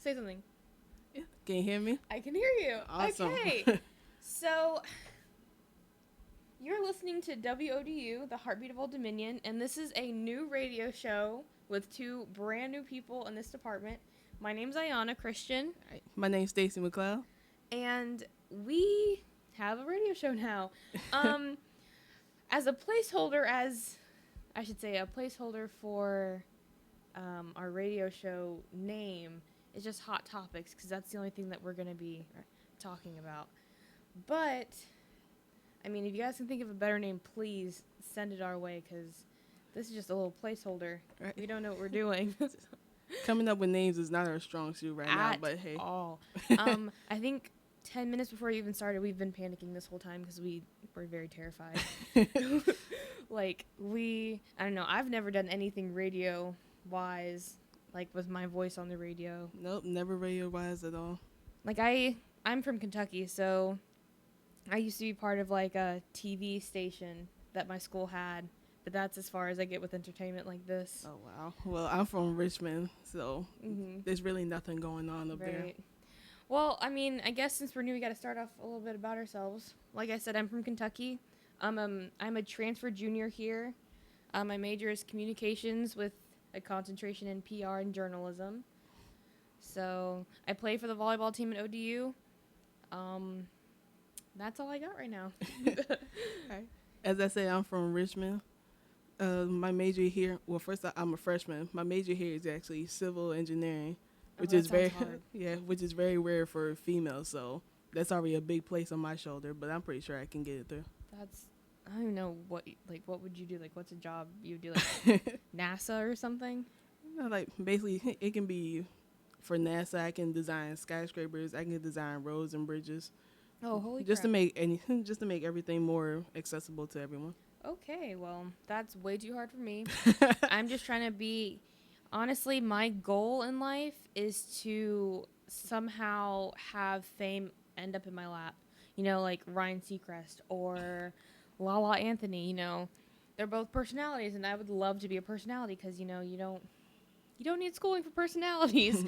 Say something. Can you hear me? I can hear you. Awesome. Okay. So, you're listening to WODU, the Heartbeat of Old Dominion, and this is a new radio show with two brand new people in this department. My name's Ayana Christian, My name's Stacy McLeod. and we have a radio show now. As a placeholder, a placeholder for our radio show name is just Hot Topics, because that's the only thing that we're going to be talking about. But, I mean, if you guys can think of a better name, please send it our way, because this is just a little placeholder. Right. We don't know what we're doing. Coming up with names is not our strong suit right now, but hey. All. I think 10 minutes before we even started, we've been panicking this whole time because we were very terrified. I don't know, I've never done anything radio-wise, like with my voice on the radio. Nope, never radio-wise at all. Like, I'm from Kentucky, so I used to be part of, like, a TV station that my school had, but that's as far as I get with entertainment like this. Oh, wow. Well, I'm from Richmond, so there's really nothing going on up there. Well, I mean, I guess since we're new, we got to start off a little bit about ourselves. Like I said, I'm from Kentucky. I'm a transfer junior here. My major is communications with a concentration in PR and journalism. So I play for the volleyball team at ODU. That's all I got right now. Right. As I say, I'm from Richmond. My major here, well, first I'm a freshman. My major here is actually civil engineering, which is very hard. which is very rare for females. So that's already a big place on my shoulder, but I'm pretty sure I can get it through. I don't know what would you do? Like, what's a job you would do, like NASA or something? Like, basically, it can be for NASA. I can design skyscrapers. I can design roads and bridges. Oh, holy just crap. to make everything more accessible to everyone. Okay, well, that's way too hard for me. I'm just trying to be... Honestly, my goal in life is to somehow have fame end up in my lap. You know, like Ryan Seacrest or Lala Anthony, you know. They're both personalities, and I would love to be a personality because, you know, you don't need schooling for personalities.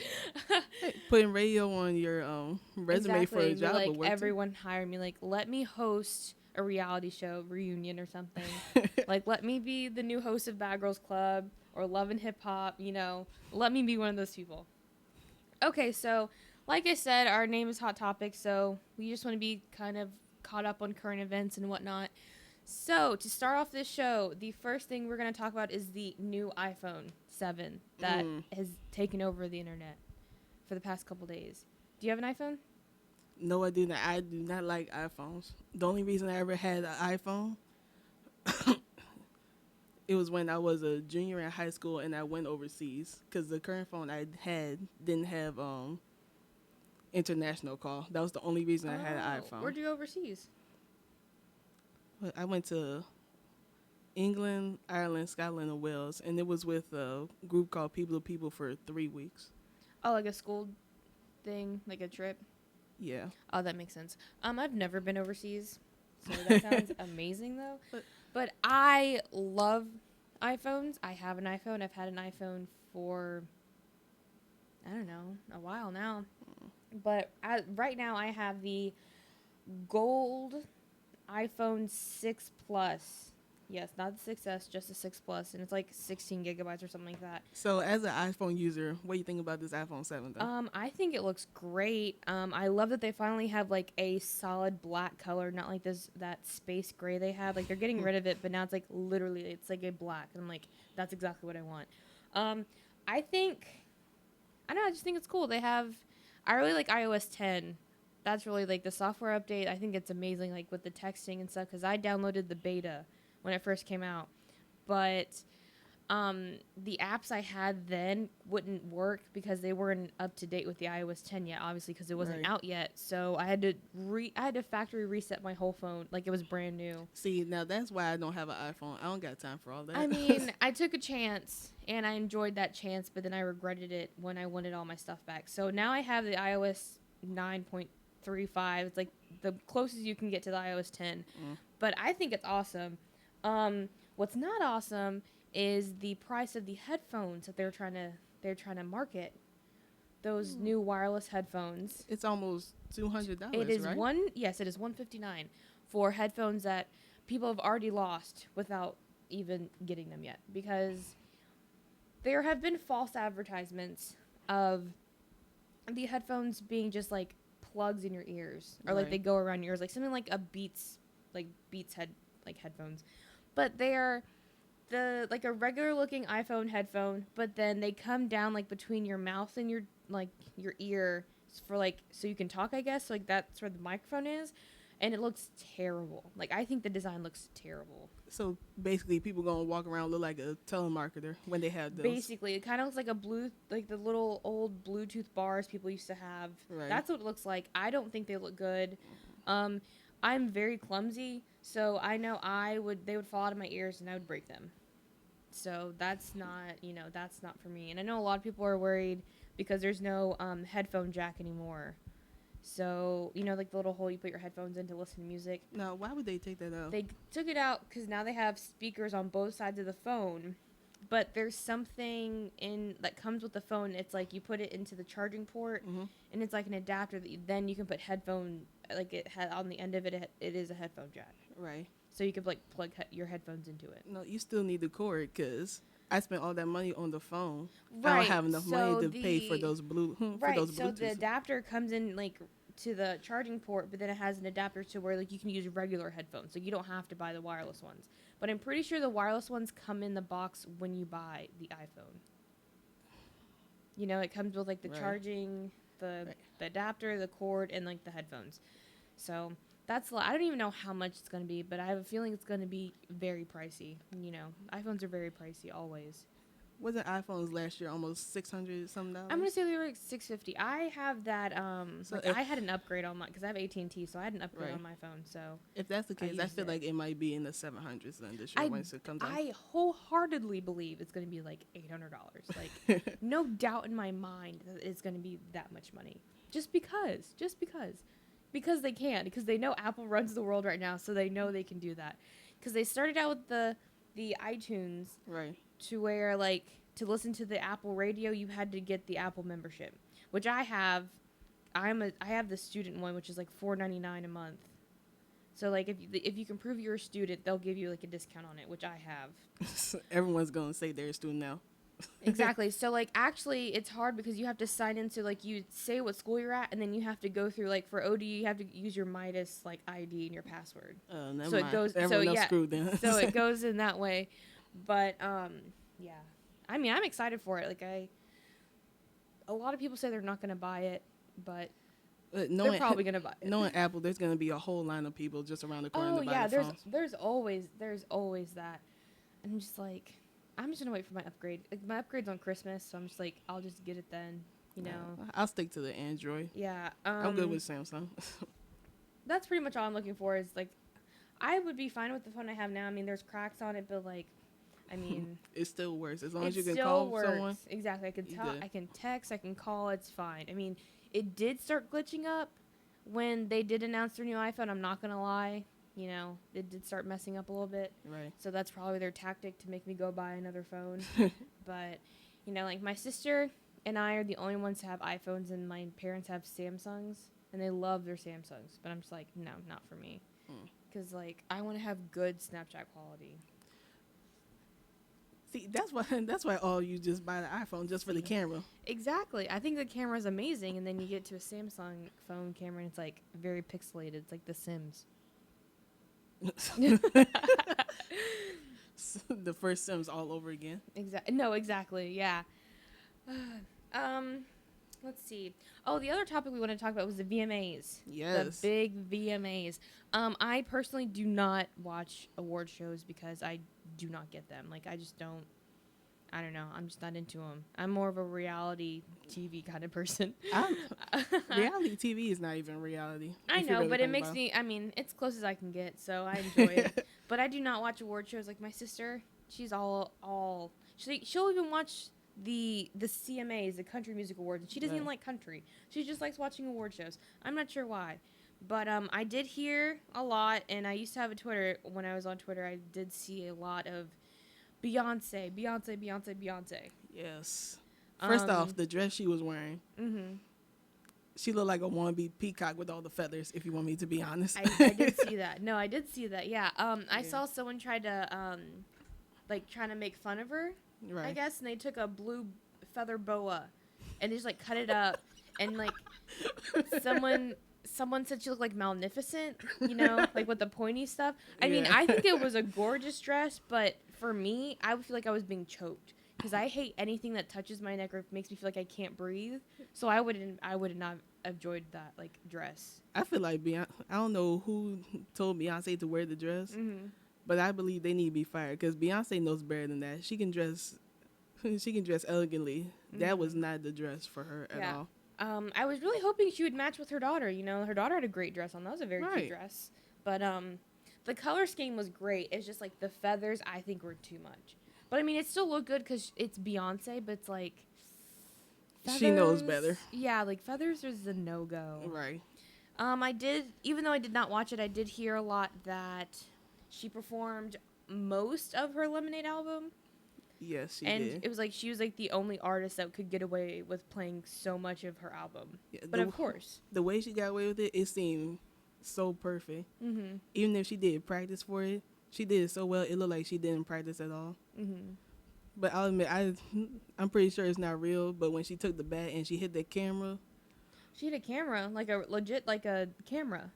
Putting radio on your resume for a job like, would work everyone hire me. Like, let me host a reality show, reunion or something. Like, let me be the new host of Bad Girls Club or Love and Hip Hop, you know. Let me be one of those people. Okay, so like I said, our name is Hot Topics, so we just want to be kind of caught up on current events and whatnot. So, to start off this show, the first thing we're going to talk about is the new iPhone 7 that has taken over the internet for the past couple days. Do you have an iPhone? No, I do not. I do not like iPhones. The only reason I ever had an iPhone, it was when I was a junior in high school and I went overseas because the current phone I had didn't have international call. That was the only reason I had an iPhone. Where'd you go overseas? I went to England, Ireland, Scotland, and Wales, and it was with a group called People to People for 3 weeks. Oh, like a school thing, like a trip? Yeah. Oh, that makes sense. I've never been overseas, so that sounds amazing, though. But I love iPhones. I have an iPhone. I've had an iPhone for, I don't know, a while now. But right now I have the gold iPhone 6 Plus. Yes, not the 6S, just the 6 Plus, and it's like 16 gigabytes or something like that. So, as an iPhone user, what do you think about this iPhone 7, though? I think it looks great. I love that they finally have like a solid black color, not like that space gray they had. Like, they're getting rid of it, but now it's like literally it's like a black, and I'm like, that's exactly what I want. I just think it's cool. I really like iOS 10. That's really like the software update. I think it's amazing, like with the texting and stuff, because I downloaded the beta when it first came out, but the apps I had then wouldn't work because they weren't up to date with the iOS 10 yet, obviously, because it wasn't out yet. So I had to factory reset my whole phone like it was brand new. See, now that's why I don't have an iPhone. I don't got time for all that. I mean, I took a chance and I enjoyed that chance, but then I regretted it when I wanted all my stuff back. So now I have the iOS 9.35. It's like the closest you can get to the iOS 10, but I think it's awesome. What's not awesome is the price of the headphones that they're trying to market. those new wireless headphones. It's almost $200, It is right? Yes, it is $159 for headphones that people have already lost without even getting them yet, because there have been false advertisements of the headphones being just like plugs in your ears, or like Right. they go around your ears, like something like a Beats headphones, but they are the like a regular looking iPhone headphone, but then they come down like between your mouth and your ear for like so you can talk, I guess. So, like that's where the microphone is, and it looks terrible. Like I think the design looks terrible. So basically, people gonna walk around look like a telemarketer when they have those. Basically, it kind of looks like like the little old Bluetooth bars people used to have. Right. That's what it looks like. I don't think they look good. I'm very clumsy, so I know they would fall out of my ears and I would break them. So that's not for me. And I know a lot of people are worried because there's no headphone jack anymore. So, like the little hole you put your headphones in to listen to music. Now, why would they take that out? They took it out because now they have speakers on both sides of the phone. But there's something that comes with the phone. It's like you put it into the charging port, and it's like an adapter that then you can put headphone, like it had on the end of it. It is a headphone jack. Right. So you could like plug your headphones into it. No, you still need the cord because I spent all that money on the phone. Right. I don't have enough money to pay for those Right. Bluetooth. So the adapter comes in like to the charging port, but then it has an adapter to where like you can use regular headphones. So you don't have to buy the wireless ones. But I'm pretty sure the wireless ones come in the box when you buy the iPhone. It comes with like the charging, the adapter, the cord, and like the headphones. So I don't even know how much it's going to be, but I have a feeling it's going to be very pricey. iPhones are very pricey always. Wasn't iPhones last year almost $600 something? I'm gonna say they were like $650. I have that. I had an upgrade on my because I have AT&T, so I had an upgrade on my phone. So if that's the case, I feel like it might be in the $700s then this year once it comes out. I wholeheartedly believe it's gonna be like $800. Like no doubt in my mind that it's gonna be that much money. Just because they can, because they know Apple runs the world right now, so they know they can do that. Because they started out with the iTunes, right? To where like to listen to the Apple radio, you had to get the Apple membership, which I have. I have the student one, which is like $4.99 a month. So like if you can prove you're a student, they'll give you like a discount on it, which I have. Everyone's gonna say they're a student now. Exactly. So like actually it's hard because you have to sign into like you say what school you're at, and then you have to go through like for ODU you have to use your Midas like ID and your password. Never so mind. It goes Everyone else screwed then. So it goes in that way. But yeah. I mean, I'm excited for it. Like a lot of people say they're not going to buy it, but they're probably going to buy it. Knowing Apple, there's going to be a whole line of people just around the corner to buy the phone. There's always that. And I'm just like, I'm just going to wait for my upgrade. Like, my upgrade's on Christmas, so I'm just like, I'll just get it then, I'll stick to the Android. Yeah. I'm good with Samsung. That's pretty much all I'm looking for is like, I would be fine with the phone I have now. I mean, there's cracks on it, but like, I mean, it still works as long as you can call someone. Exactly. I can talk, I can text, I can call. It's fine. I mean, it did start glitching up when they did announce their new iPhone. I'm not gonna lie. It did start messing up a little bit. Right. So that's probably their tactic to make me go buy another phone. But like my sister and I are the only ones to have iPhones, and my parents have Samsungs, and they love their Samsungs. But I'm just like, no, not for me, because like I want to have good Snapchat quality. See, that's why all you just buy the iPhone just for the camera. Exactly. I think the camera is amazing, and then you get to a Samsung phone camera, and it's like very pixelated. It's like The Sims. The first Sims all over again. Exactly. Yeah. Let's see. Oh, the other topic we want to talk about was the VMAs. Yes. The big VMAs. I personally do not watch award shows because I do not get them. Like, I just don't. I don't know. I'm just not into them. I'm more of a reality TV kind of person. Reality TV is not even reality. I know, but it makes me. I mean, it's close as I can get, so I enjoy it. But I do not watch award shows. Like my sister, she's all. She'll even watch the CMAs, the Country Music Awards, and she doesn't even like country. She just likes watching award shows. I'm not sure why. But I did hear a lot, and I used to have a Twitter. When I was on Twitter, I did see a lot of Beyonce. Yes. First off, the dress she was wearing, Mm-hmm. she looked like a wannabe peacock with all the feathers, if you want me to be honest. I did see that. No, I did see that. Yeah. I Yeah. saw someone tried to like trying to make fun of her, I Right. guess, and they took a blue feather boa and they just like cut it up and like someone said she looked like Magnificent, like with the pointy stuff. I mean, Yeah. I think it was a gorgeous dress, but for me, I would feel like I was being choked because I hate anything that touches my neck or makes me feel like I can't breathe. So I would not have enjoyed that like dress. I feel like Beyonce, I don't know who told Beyonce to wear the dress, Mm-hmm. but I believe they need to be fired because Beyonce knows better than that. She can dress elegantly. That was not the dress for her at Yeah. all. I was really hoping she would match with her daughter. Her daughter had a great dress on. That was a very Right. cute dress. But the color scheme was great. It's just like the feathers I think were too much. But I mean, it still looked good because it's Beyonce. But it's like She knows feathers- better. Yeah, like feathers is a no go. Right. Even though I did not watch it, I did hear a lot that she performed most of her Lemonade album. Yes, she And did. it was like she was like the only artist that could get away with playing so much of her album. Yeah, But of course. the way she got away with it seemed so perfect. Mm-hmm. Even if she did practice for it, she did it so well. It looked like she didn't practice at all. Mm-hmm. But I'll admit, I'm pretty sure it's not real. But when she took the bat and she hit the camera, She had a camera, like a legit, like a camera.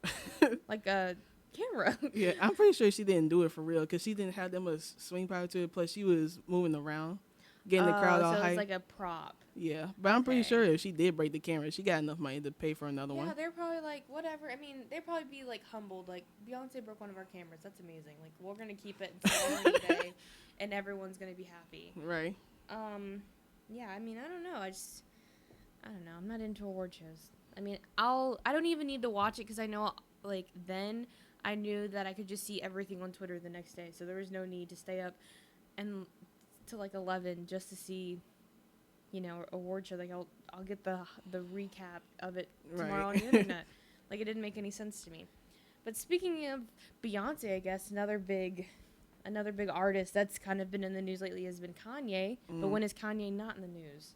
Like a camera. yeah, I'm pretty sure she didn't do it for real because she didn't have that much swing power to it. Plus, she was moving around, getting the crowd all so hyped. it's like a prop. Yeah, but I'm pretty Okay. sure if she did break the camera, she got enough money to pay for another Yeah, one. they're probably like, whatever. I mean, they'd probably be like humbled. Like, Beyonce broke one of our cameras. That's amazing. Like, we're going to keep it until the rainy day, and everyone's going to be happy. Right. Yeah, I mean, I don't know. I don't know. I'm not into award shows. I mean, I don't even need to watch it because I know, like, then I knew that I could just see everything on Twitter the next day. So there was no need to stay up and to like 11 just to see, award show. Like, I'll get the recap of it tomorrow Right. on the internet. Like, it didn't make any sense to me. But speaking of Beyonce, I guess another big artist that's kind of been in the news lately has been Kanye. But when is Kanye not in the news?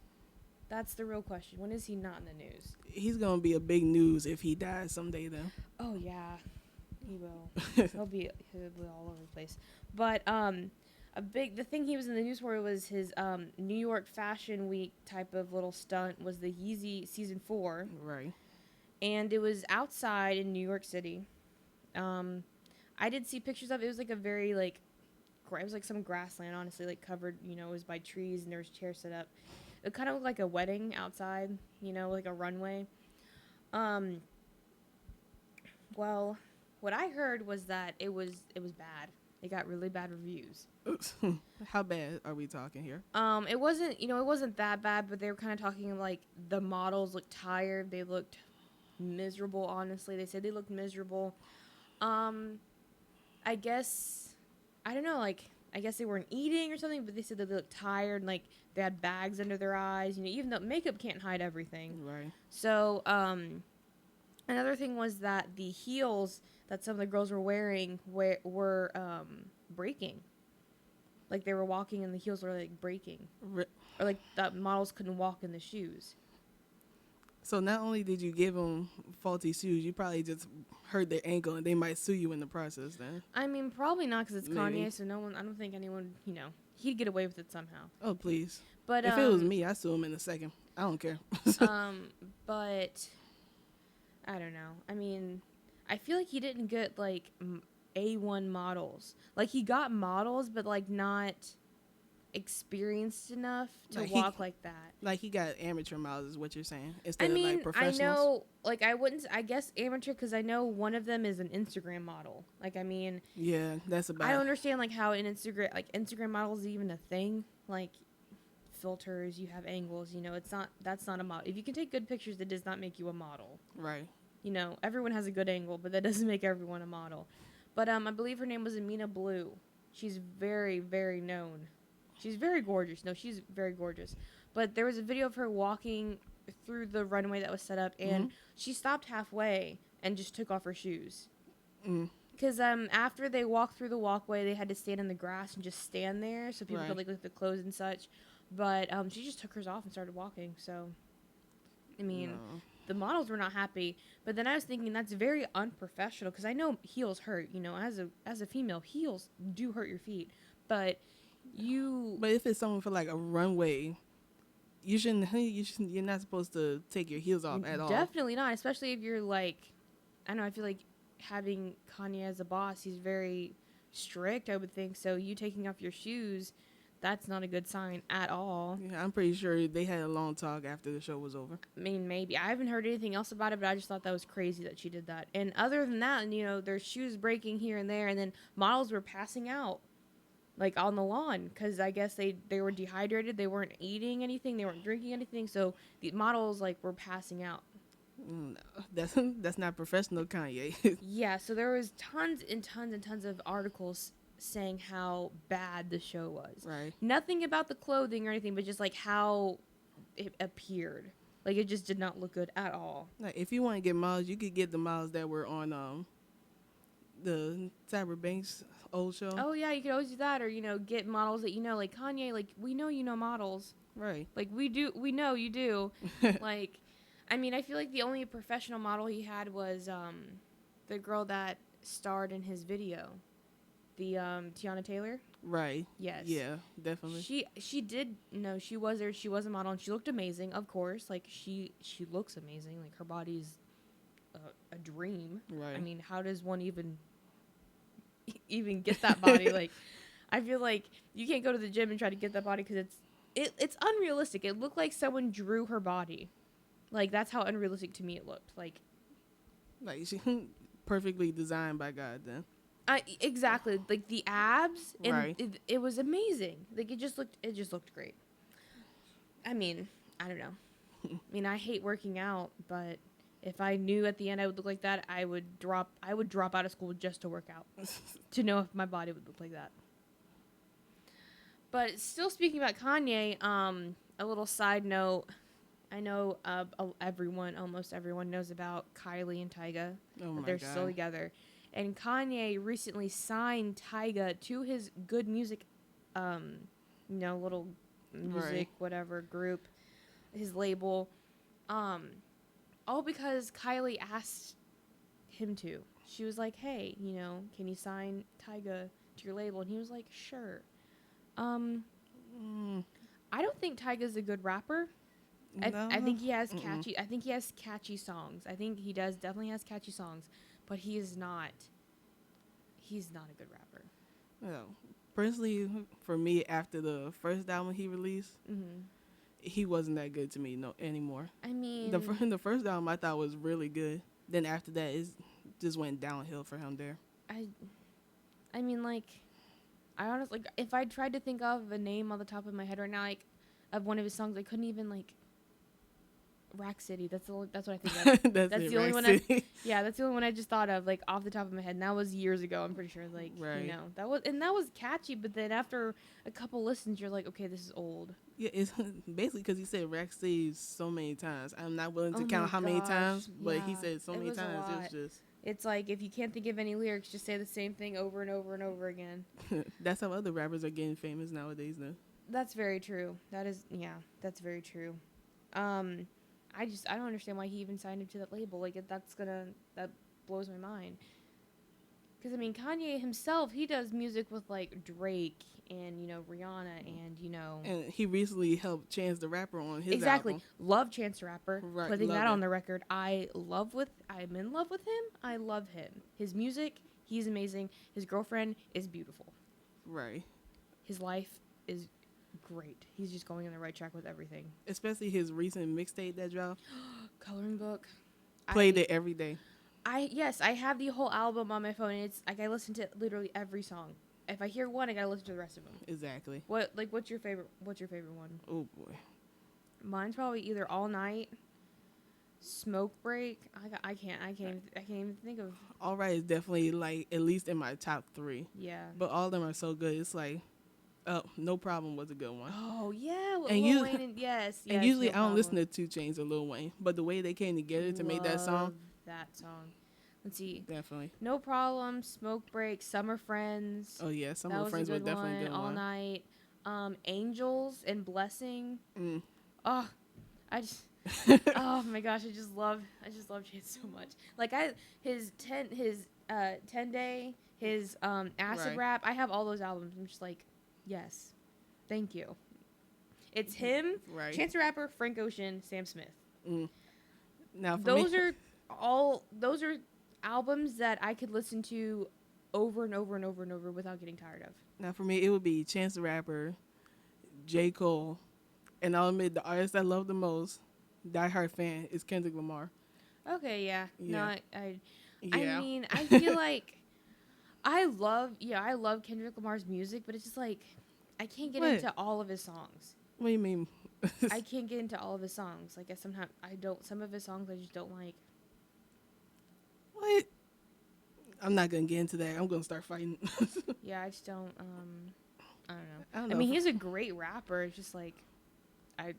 That's the real question. When is he not in the news? He's gonna be a big news if he dies someday, though. Oh yeah, he will. he'll be all over the place. But the thing he was in the news for was his New York Fashion Week type of little stunt was the Yeezy Season 4, Right. and it was outside in New York City. I did see pictures of it. It was like a very like it was like some grassland, honestly, like covered. It was by trees and there was chairs set up. It kind of looked like a wedding outside, like a runway. Well, what I heard was that it was bad. It got really bad reviews. How bad are we talking here? It wasn't that bad, but they were kind of talking like the models looked tired. They looked miserable, honestly. They said they looked miserable. I guess, I don't know, like, I guess they weren't eating or something, but they said that they looked tired and, like, they had bags under their eyes. Even though makeup can't hide everything. Right. So, another thing was that the heels that some of the girls were wearing were breaking. Like, they were walking and the heels were, like, breaking. Or, like, the models couldn't walk in the shoes. So not only did you give them faulty shoes, you probably just hurt their ankle, and they might sue you in the process then. I mean, probably not because it's Maybe. Kanye, so I don't think anyone, he'd get away with it somehow. Oh, please. But if it was me, I'd sue him in a second. I don't care. But I don't know. I mean, I feel like he didn't get like A1 models. Like he got models, but like not experienced enough to Like, walk like that. Like he got amateur models is what you're saying, I instead mean, of like I professionals. know, like I guess amateur because I know one of them is an Instagram model. Like, I mean, Yeah, that's about. I don't understand like how an Instagram model is even a thing. Like filters, you have angles, that's not a model. If you can take good pictures, that does not make you a model. Right. Everyone has a good angle, but that doesn't make everyone a model. But I believe her name was Amina Blue. She's very, very known. She's very gorgeous. No, she's very gorgeous. But there was a video of her walking through the runway that was set up, and she stopped halfway and just took off her shoes. Because after they walked through the walkway, they had to stand in the grass and just stand there so people could like look at the clothes and such. But she just took hers off and started walking. So, I mean, No. the models were not happy. But then I was thinking that's very unprofessional because I know heels hurt. You know, as a female, heels do hurt your feet. But But if it's someone for like a runway, you shouldn't. You're not supposed to take your heels off at all. definitely not, especially if you're like, I don't know. I feel like having Kanye as a boss, he's very strict. I would think so. You taking off your shoes, that's not a good sign at all. Yeah, I'm pretty sure they had a long talk after the show was over. I mean, maybe I haven't heard anything else about it, but I just thought that was crazy that she did that. And other than that, you know, there's shoes breaking here and there, and then models were passing out, like on the lawn, because I guess they were dehydrated. They weren't eating anything. They weren't drinking anything. So the models like were passing out. No, that's not professional, Kanye. Yeah. So there was tons and tons and tons of articles saying how bad the show was. Right. Nothing about the clothing or anything, but just like how it appeared. Like it just did not look good at all. Like, if you want to get models, you could get the models that were on the Tyra Banks old show. Oh yeah, you could always do that, or you know, get models that you know, like Kanye. Like we know you know models. Right. Like we know you do. Like, I mean, I feel like the only professional model he had was the girl that starred in his video, the Tiana Taylor. Right. Yes. Yeah, definitely. She did she was there. She was a model and she looked amazing. Of course, like she looks amazing. Like her body's a dream. Right. I mean, how does one even get that body? Like, I feel like you can't go to the gym and try to get that body because it's unrealistic. It looked like someone drew her body. Like that's how unrealistic to me it looked. Like she perfectly designed by God. Then. Exactly, like the abs and Right. it was amazing. Like it just looked great. I mean, I don't know. I mean, I hate working out, but if I knew at the end I would look like that, I would drop out of school just to work out to know if my body would look like that. But still speaking about Kanye, a little side note. I know almost everyone knows about Kylie and Tyga. Oh my They're God. still together. And Kanye recently signed Tyga to his Good Music, little music, Right. whatever group, his label, all because Kylie asked him to. She was like, "Hey, can you sign Tyga to your label?" And he was like, "Sure." I don't think Tyga's a good rapper. I think he has catchy. I think he has catchy songs. I think he definitely has catchy songs. But he's not a good rapper. Well, personally, for me, after the first album he released, he wasn't that good to me anymore. I mean, The first album I thought was really good. Then after that, it just went downhill for him there. I mean, like, I honestly, like, if I tried to think of a name on the top of my head right now, like, of one of his songs, I couldn't even, like, Rack City. That's what I think of. That's the only one. That's the only one I just thought of, like, off the top of my head. And that was years ago. I'm pretty sure. Like, right. that was catchy. But then after a couple listens, you're like, okay, this is old. Yeah, it's basically because he said Rack City so many times. I'm not willing to Oh count my how many gosh, times, but he yeah. said so It many was a times. lot. It's just. It's like if you can't think of any lyrics, just say the same thing over and over and over again. That's how other rappers are getting famous nowadays, though. That's very true. That's very true. I don't understand why he even signed him to that label. Like, that blows my mind. Because, I mean, Kanye himself, he does music with, like, Drake and, Rihanna and, And he recently helped Chance the Rapper on his exactly. album. Love Chance the Rapper. Right, Putting love that it. on the record. I'm in love with him. I love him. His music, he's amazing. His girlfriend is beautiful. Right. His life is great. He's just going on the right track with everything. Especially his recent mixtape that dropped. Coloring Book. Played it every day. I have the whole album on my phone, and it's like I listen to literally every song. If I hear one, I gotta listen to the rest of them. Exactly. What's your favorite one? Oh boy. Mine's probably either All Night, Smoke Break. I can't even think of. All Right is definitely like at least in my top 3. Yeah. But all of them are so good. It's like, No Problem was a good one. Oh yeah, And Lil Wayne and yes. And usually No I don't Problem. listen to 2 Chainz or Lil Wayne, but the way they came together to make that song. That song. Let's see. Definitely. No Problem, Smoke Break, Summer Friends. Oh yeah, some That of was the friends a were good definitely one. good All one. Night. Angels and Blessing. Mm. Oh, I just oh my gosh, I just love Chance so much. Like his 10 day, his acid Right. rap. I have all those albums. I'm just like, yes, thank you. It's him, Right. Chance the Rapper, Frank Ocean, Sam Smith. Mm. Now for Those me, are albums that I could listen to over and over and over and over without getting tired of. now for me, it would be Chance the Rapper, J. Cole, and I'll admit the artist I love the most, diehard fan, is Kendrick Lamar. Okay, yeah. No, Yeah. I Yeah. mean, I feel like I love Kendrick Lamar's music, but it's just like I can't get What? into all of his songs. What do you mean? I can't get into all of his songs. Like sometimes I don't. Some of his songs I just don't like. What? I'm not gonna get into that. I'm gonna start fighting. Yeah, I just don't. I don't know. I don't I know. mean, he's a great rapper. It's just like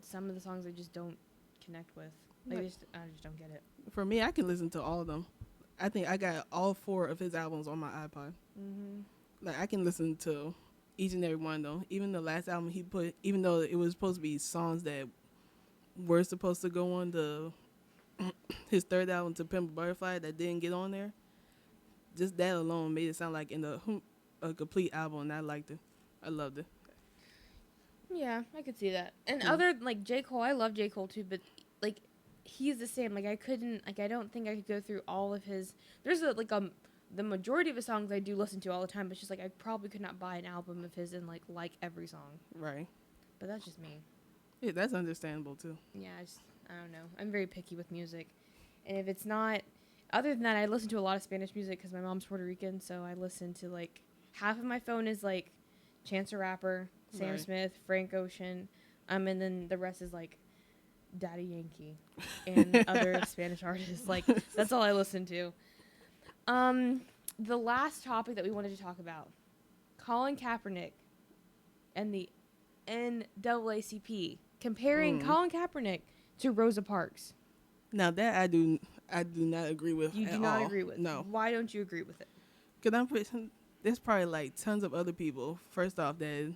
some of the songs I just don't connect with. Like Right. I just don't get it. For me, I can listen to all of them. I think I got all 4 of his albums on my iPod. Mhm. Like I can listen to each and every one though. Even the last album he put, even though it was supposed to be songs that were supposed to go on the his third album, To Pimp a Butterfly, that didn't get on there. Just that alone made it sound like a complete album, and I liked it. I loved it. Yeah, I could see that. And Yeah. other like J. Cole, I love J. Cole too, but like he's the same. Like I don't think I could go through all of his. There's the majority of his songs I do listen to all the time, but it's just like I probably could not buy an album of his and like every song. Right. But that's just me. Yeah, that's understandable too. Yeah, I don't know. I'm very picky with music, and if it's not, other than that, I listen to a lot of Spanish music because my mom's Puerto Rican, so I listen to like half of my phone is like Chance the Rapper, Sam Right. Smith, Frank Ocean, and then the rest is like Daddy Yankee and other Spanish artists. Like that's all I listen to. The last topic that we wanted to talk about, Colin Kaepernick and the NAACP comparing Colin Kaepernick to Rosa Parks. Now that I do not agree with. You do at not all. agree with. No, Why don't you agree with it? because there's probably like tons of other people. First off, that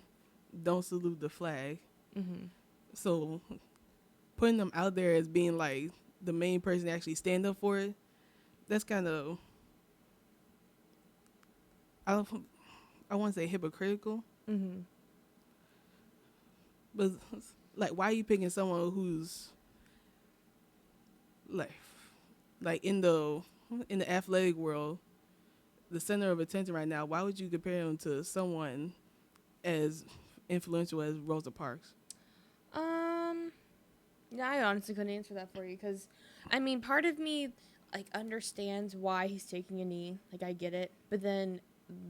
don't salute the flag. Mm-hmm. So putting them out there as being like the main person to actually stand up for it, that's kind of I want to say hypocritical, Mm-hmm. but like why are you picking someone who's like in the athletic world, the center of attention right now? Why would you compare him to someone as influential as Rosa Parks? Yeah, I honestly couldn't answer that for you because, I mean, part of me like understands why he's taking a knee. Like I get it, but then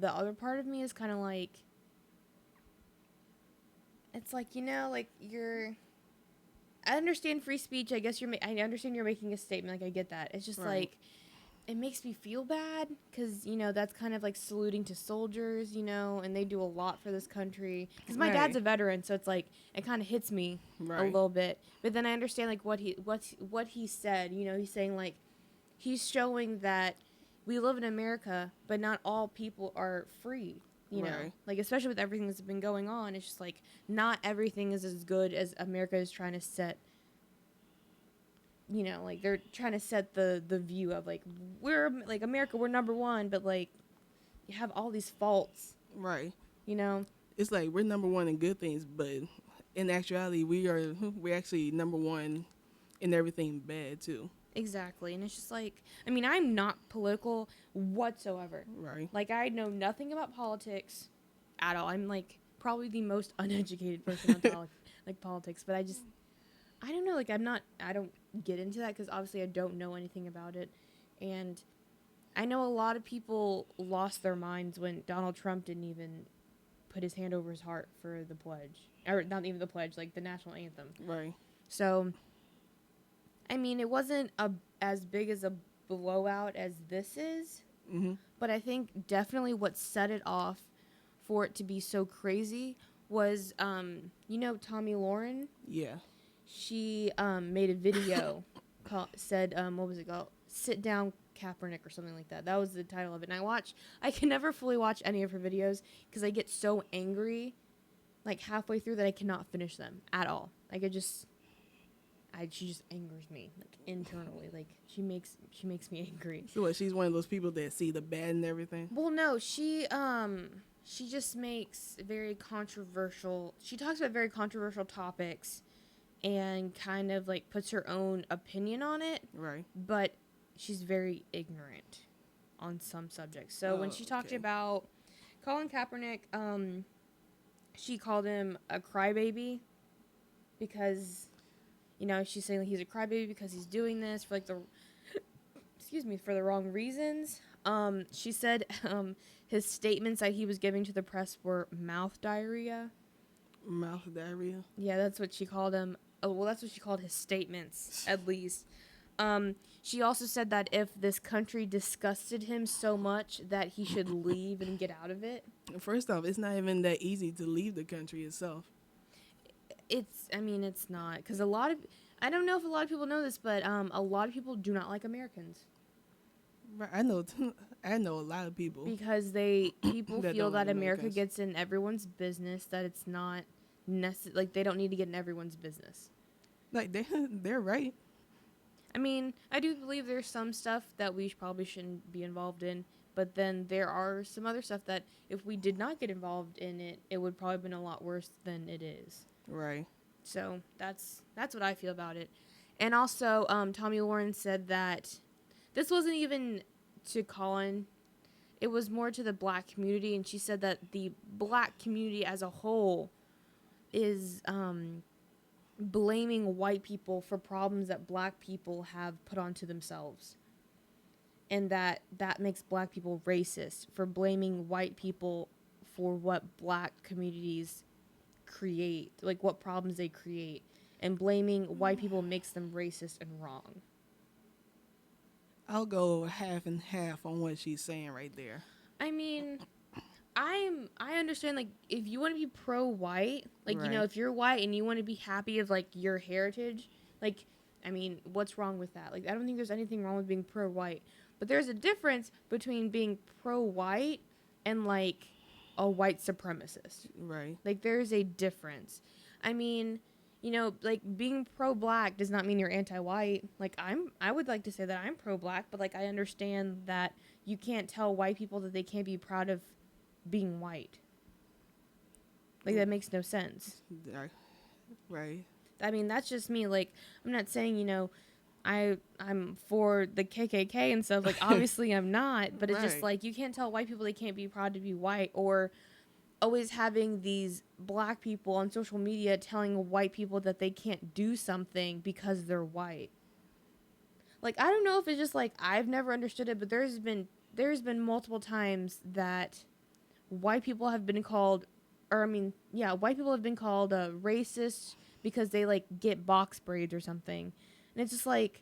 the other part of me is kind of like, it's like like I understand free speech. I guess I understand you're making a statement. Like I get that. It's just Right. like it makes me feel bad because that's kind of like saluting to soldiers, and they do a lot for this country. Because my dad's a veteran, so it's like it kind of hits me a little bit. But then I understand like what he said. He's saying like he's showing that we live in America, but not all people are free. Right. Like especially with everything that's been going on, it's just like not everything is as good as America is trying to set. Like they're trying to set the view of like we're like America, we're number one, but like you have all these faults. Right. It's like we're number one in good things, but in actuality, we're actually number one in everything bad too. Exactly, and it's just like I'm not political whatsoever. Right. Like I know nothing about politics at all. I'm like probably the most uneducated person on politics, but I don't know. Like I don't get into that because obviously I don't know anything about it, and I know a lot of people lost their minds when Donald Trump didn't even put his hand over his heart for the pledge, or not even the pledge, like the national anthem. Right. So, it wasn't as big as a blowout as this is, but I think definitely what set it off for it to be so crazy was, Tommy Lauren. Yeah. She made a video said what was it called? Sit Down Kaepernick or something like that. That was the title of it. And I can never fully watch any of her videos because I get so angry like halfway through that I cannot finish them at all. Like she just angers me like internally. Like she makes me angry. So what? She's one of those people that see the bad in everything. Well, no, she just makes very controversial. She talks about very controversial topics, and kind of like puts her own opinion on it. Right. But she's very ignorant on some subjects. So when she talked about Colin Kaepernick, she called him a crybaby because, you know, she's saying like he's a crybaby because he's doing this for like for the wrong reasons. She said his statements that he was giving to the press were mouth diarrhea. Mouth diarrhea? Yeah, that's what she called him. Oh, well, that's what she called his statements, at least. She also said that if this country disgusted him so much that he should leave and get out of it. First off, it's not even that easy to leave the country itself. It's not. Because I don't know if a lot of people know this, but a lot of people do not like Americans. Right, I know a lot of people. Because people that feel that like America gets in everyone's business, that it's not necessary. Like, they don't need to get in everyone's business. Like, they're right. I mean, I do believe there's some stuff that we probably shouldn't be involved in, but then there are some other stuff that if we did not get involved in it, it would probably have been a lot worse than it is. Right. So that's what I feel about it. And also, Tommy Lauren said that this wasn't even to Colin. It was more to the black community, and she said that the black community as a whole is blaming white people for problems that black people have put onto themselves. And that makes black people racist for blaming white people for what black communities create, like what problems they create. And blaming white people makes them racist and wrong. I'll go half and half on what she's saying right there. I mean, I understand, like, if you want to be pro-white, like, right. You know, if you're white and you want to be happy of, like, your heritage, like, I mean, what's wrong with that? Like, I don't think there's anything wrong with being pro-white. But there's a difference between being pro-white and, like, a white supremacist. Right. Like, there's a difference. I mean, you know, like, being pro-black does not mean you're anti-white. Like, I would like to say that I'm pro-black, but, like, I understand that you can't tell white people that they can't be proud of being white. Like, that makes no sense. Right. I mean, that's just me. Like, I'm not saying, you know, I'm for the KKK and stuff. Like, obviously I'm not, but it's just like, you can't tell white people they can't be proud to be white, or always having these black people on social media telling white people that they can't do something because they're white. Like, I don't know if it's just like I've never understood it, but there's been multiple times that white people have been called, white people have been called racist because they like get box braids or something, and it's just like.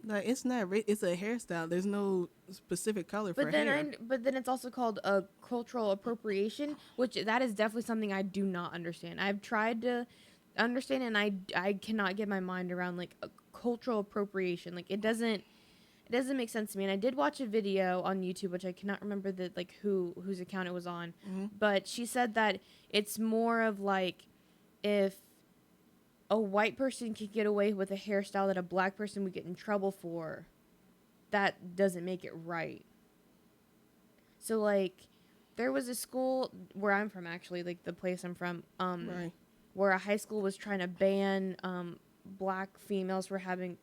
Like, it's not. It's a hairstyle. There's no specific color for hair. But then it's also called a cultural appropriation, which that is definitely something I do not understand. I've tried to understand, and I cannot get my mind around like a cultural appropriation. Like, it doesn't make sense to me. And I did watch a video on YouTube, which I cannot remember whose account it was on, but she said that it's more of like if a white person could get away with a hairstyle that a black person would get in trouble for, that doesn't make it right. So, like, there was a school where I'm from, actually, like the place I'm from, where a high school was trying to ban black females for having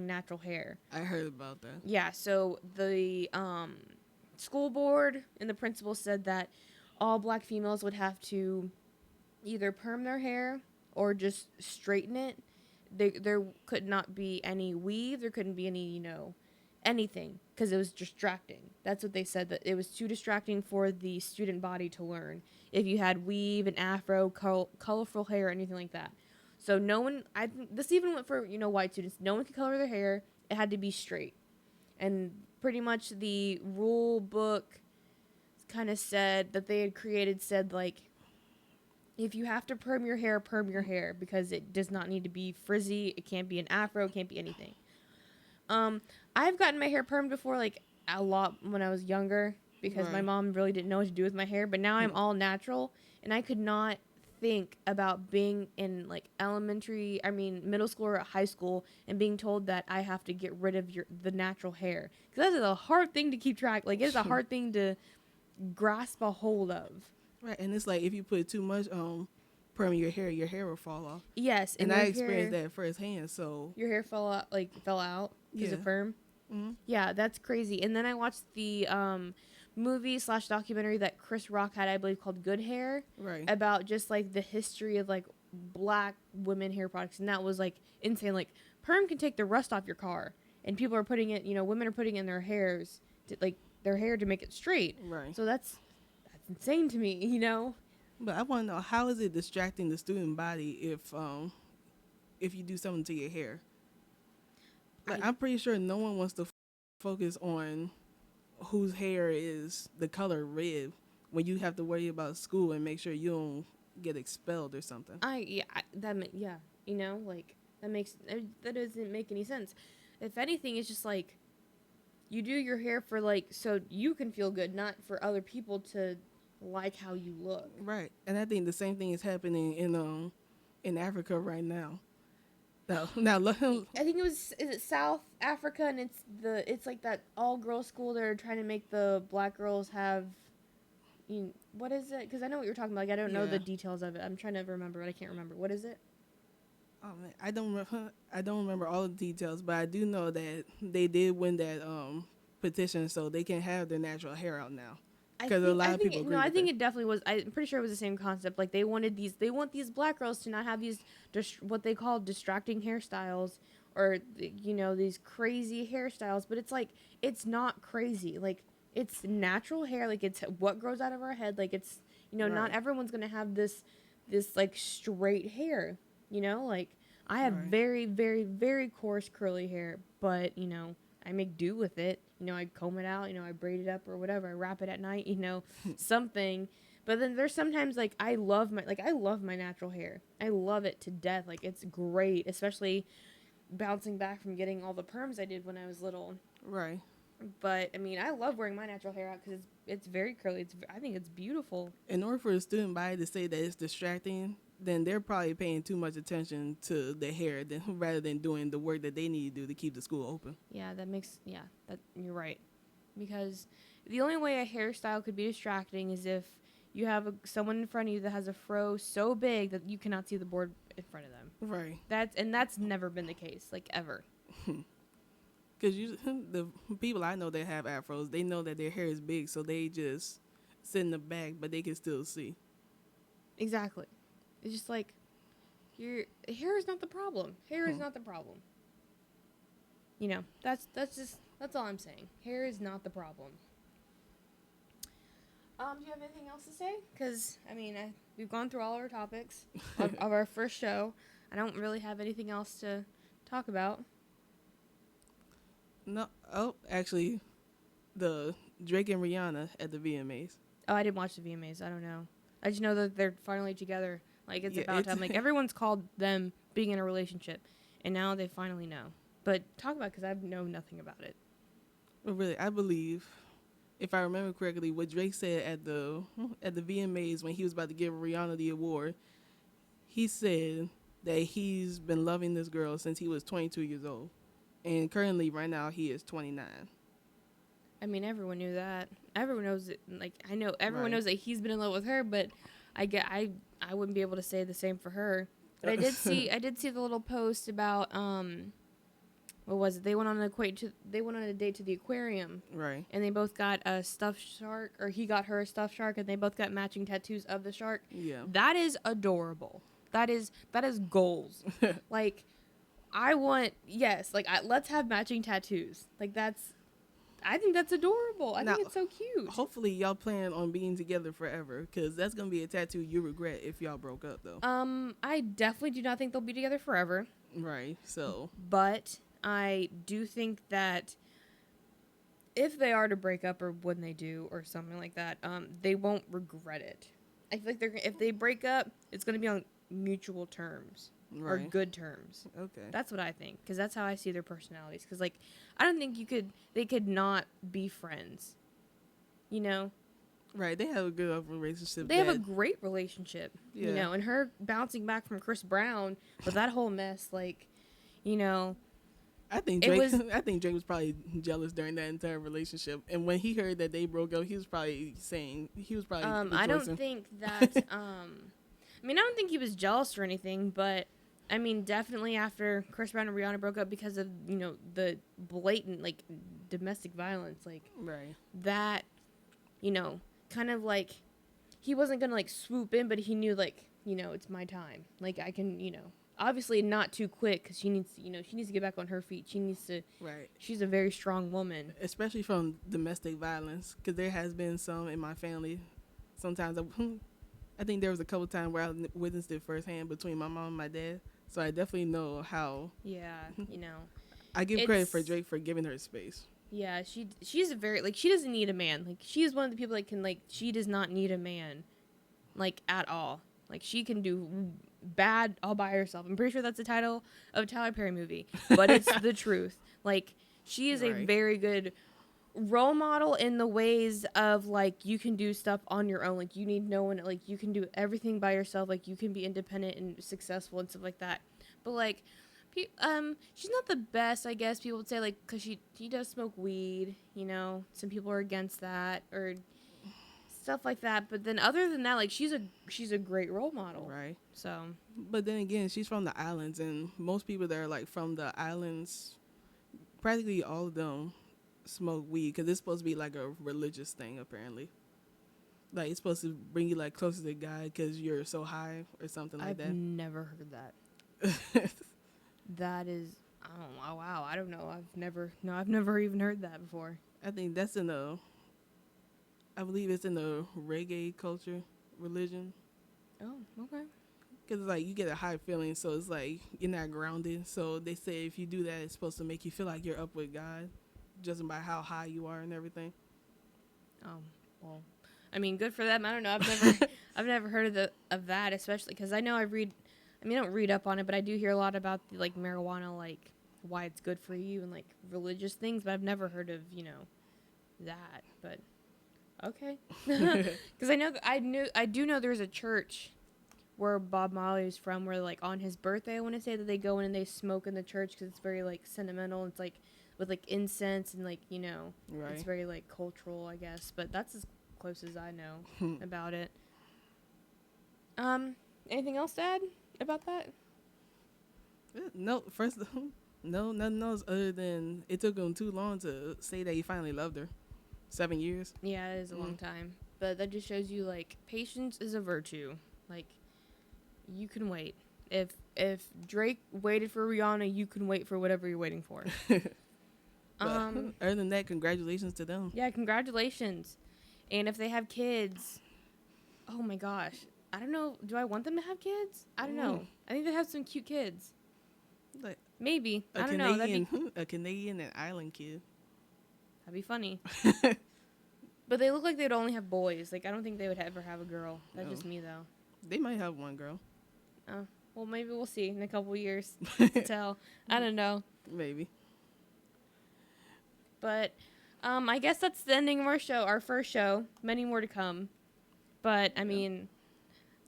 natural hair. I heard about that. Yeah, so the school board and the principal said that all black females would have to either perm their hair or just straighten it. There could not be any weave. There couldn't be any, you know, anything, because it was distracting. That's what they said, that it was too distracting for the student body to learn if you had weave and afro, colorful hair, or anything like that. So no one, I think this even went for, you know, white students. No one could color their hair. It had to be straight. And pretty much the rule book kind of said that they had created said, like, if you have to perm your hair, because it does not need to be frizzy. It can't be an afro. It can't be anything. I've gotten my hair permed before, like, a lot when I was younger, because my mom really didn't know what to do with my hair. But now I'm all natural, and I could not think about being in like middle school or high school and being told that I have to get rid of the natural hair? Because that is a hard thing to keep track. Like, it's a hard thing to grasp a hold of. Right, and it's like if you put too much perm in your hair will fall off. Yes, and I experienced that firsthand. So your hair fell out because of perm. Mm-hmm. Yeah, that's crazy. And then I watched the movie/documentary that Chris Rock had, I believe, called Good Hair, right, about just like the history of like black women hair products, and that was like insane. Like, perm can take the rust off your car, and people are putting it, women are putting it in their hairs, their hair to make it straight. right. So that's insane to me, But I want to know, how is it distracting the student body if you do something to your hair? Like, I'm pretty sure no one wants to focus on whose hair is the color red when you have to worry about school and make sure you don't get expelled or something. That doesn't make any sense. If anything, it's just like, you do your hair for like so you can feel good, not for other people to like how you look. Right, and I think the same thing is happening in Africa right now. Now look. I think is it South Africa, and it's like that all girls school. They're trying to make the black girls have, what is it? Because I know what you're talking about. Like, I don't know the details of it. I'm trying to remember, but I can't remember. What is it? Oh man, I don't remember all the details, but I do know that they did win that petition, so they can have their natural hair out now. Because a lot of people agree. No, I think it definitely was. I'm pretty sure it was the same concept. Like, they want these black girls to not have these what they call distracting hairstyles, or these crazy hairstyles. But it's like, it's not crazy. Like, it's natural hair. Like, it's what grows out of our head. Like, it's Right. Not everyone's gonna have this like straight hair. Like, I have Right. very, very, very coarse curly hair, but I make do with it. I comb it out, I braid it up or whatever. I wrap it at night, something. But then there's sometimes, like, I love my natural hair. I love it to death. Like, it's great, especially bouncing back from getting all the perms I did when I was little. Right. But, I love wearing my natural hair out because it's very curly. I think it's beautiful. In order for a student body to say that it's distracting, then they're probably paying too much attention to the hair rather than doing the work that they need to do to keep the school open. Yeah, you're right. Because the only way a hairstyle could be distracting is if you have someone in front of you that has a fro so big that you cannot see the board in front of them. Right. That's never been the case, like, ever. Because the people I know that have afros, they know that their hair is big, so they just sit in the back, but they can still see. Exactly. It's just like, your hair is not the problem. Hair is not the problem. That's all I'm saying. Hair is not the problem. Do you have anything else to say? Because, we've gone through all our topics of our first show. I don't really have anything else to talk about. No. Oh, actually, the Drake and Rihanna at the VMAs. Oh, I didn't watch the VMAs. I don't know. I just know that they're finally together. Like, it's about time. Like, everyone's called them being in a relationship, and now they finally know. But talk about it, because I know nothing about it. But really, I believe, if I remember correctly, what Drake said at the VMAs when he was about to give Rihanna the award, he said that he's been loving this girl since he was 22 years old. And currently, right now, he is 29. Everyone knew that. Everyone knows it. Like, I know everyone knows that he's been in love with her, but I wouldn't be able to say the same for her. But I did see the little post about what was it? They went on a date to the aquarium. Right. And they both got a stuffed shark, or he got her a stuffed shark, and they both got matching tattoos of the shark. Yeah. That is adorable. That is goals. Like, let's have matching tattoos. Like, I think that's adorable. I think it's so cute. Hopefully, y'all plan on being together forever, because that's going to be a tattoo you regret if y'all broke up, though. I definitely do not think they'll be together forever. Right, so. But I do think that if they are to break up, or when they do, or something like that, they won't regret it. I feel like if they break up, it's going to be on mutual terms. Or good terms. Okay. That's what I think, because that's how I see their personalities. Because, like, I don't think they could not be friends. Right, they have a good relationship. They have a great relationship, Yeah. you know, and her bouncing back from Chris Brown with that whole mess, like, you know, I think it Drake. was- I think Drake was probably jealous during that entire relationship, and when he heard that they broke up, he was probably I don't rejoicing. think that, I mean, I don't think he was jealous or anything, but, I mean, definitely after Chris Brown and Rihanna broke up because of, you know, the blatant, like, domestic violence, like, Right. that, you know, kind of like, he wasn't gonna, like, swoop in, but he knew, like, you know, it's my time. Like, I can, you know, obviously not too quick because she needs to, you know, she needs to get back on her feet. She needs to, Right. she's a very strong woman. Especially from domestic violence, because there has been some in my family. Sometimes I think there was a couple times where I witnessed it firsthand between my mom and my dad. So I definitely know how. Yeah, you know. I give credit for It's- Drake for giving her space. Yeah, she's a very, like, she doesn't need a man. Like, she is one of the people that can, like, she does not need a man, like, at all. Like, she can do bad all by herself. I'm pretty sure that's the title of a Tyler Perry movie, but it's the truth. Like, she is a Right. very good role model in the ways of, like, you can do stuff on your own. Like, you need no one. Like, you can do everything by yourself. Like, you can be independent and successful and stuff like that. But, like, she's not the best, I guess people would say, like, because she does smoke weed, you know. Some people are against that or stuff like that. But then other than that, like, she's a great role model. Right. So, But then again, she's from the islands, and most people that are like from the islands, practically all of them smoke weed because it's supposed to be like a religious thing apparently. Like it's supposed to bring you like closer to God because you're so high or something like I've never heard that. that. That is, oh wow, I don't know. I've never even heard that before. I think that's I believe it's in the reggae culture, religion. Oh, okay. Because like you get a high feeling, so it's like you're not grounded. So they say if you do that, it's supposed to make you feel like you're up with God, judging by how high you are and everything. Oh, well, I mean, good for them. I don't know. I've never heard of that, especially because I know I don't read up on it, but I do hear a lot about like marijuana, like why it's good for you and like religious things. But I've never heard of that. But okay, because I do know there's a church where Bob Marley is from, where like on his birthday, I want to say that they go in and they smoke in the church because it's very like sentimental. It's like with like incense and like Right. it's very like cultural, I guess. But that's as close as I know about it. Anything else to add about that? No, no, nothing else other than it took him too long to say that he finally loved her. 7 years. Yeah, it is a long time, but that just shows you like patience is a virtue. Like you can wait. If Drake waited for Rihanna, you can wait for whatever you're waiting for. Other than that, congratulations to them. Yeah, congratulations. And if they have kids, oh my gosh. I don't know. Do I want them to have kids? I don't know. I think they have some cute kids. Like Maybe. a I don't know. a Canadian and island kid. That'd be funny. But they look like they'd only have boys. Like, I don't think they would ever have a girl. That's just me, though. They might have one girl. Oh, well, maybe we'll see in a couple years to tell. I don't know. Maybe. But I guess that's the ending of our show, our first show. Many more to come. But, I mean,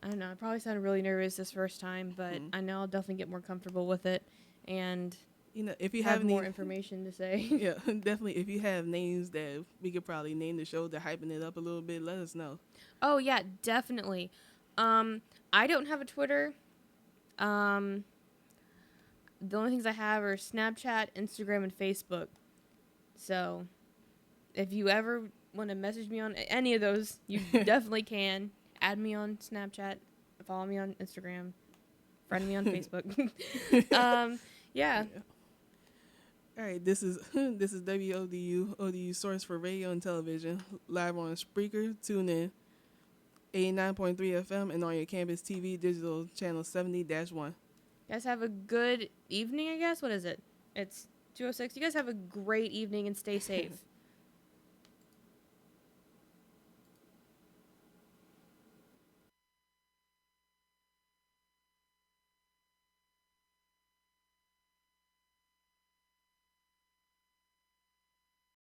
I don't know. I probably sounded really nervous this first time, but I know I'll definitely get more comfortable with it. And if you have more information to say. Yeah, definitely. If you have names that we could probably name the show, they're hyping it up a little bit, let us know. Oh, yeah, definitely. I don't have a Twitter. The only things I have are Snapchat, Instagram, and Facebook. So, if you ever want to message me on any of those, you definitely can. Add me on Snapchat, follow me on Instagram, friend me on Facebook. Yeah. All right, this is WODU, ODU source for radio and television, live on Spreaker, TuneIn, 89.3 FM, and on your campus TV digital channel 70-1. You guys have a good evening, I guess. What is it? It's 2:06. You guys have a great evening and stay safe.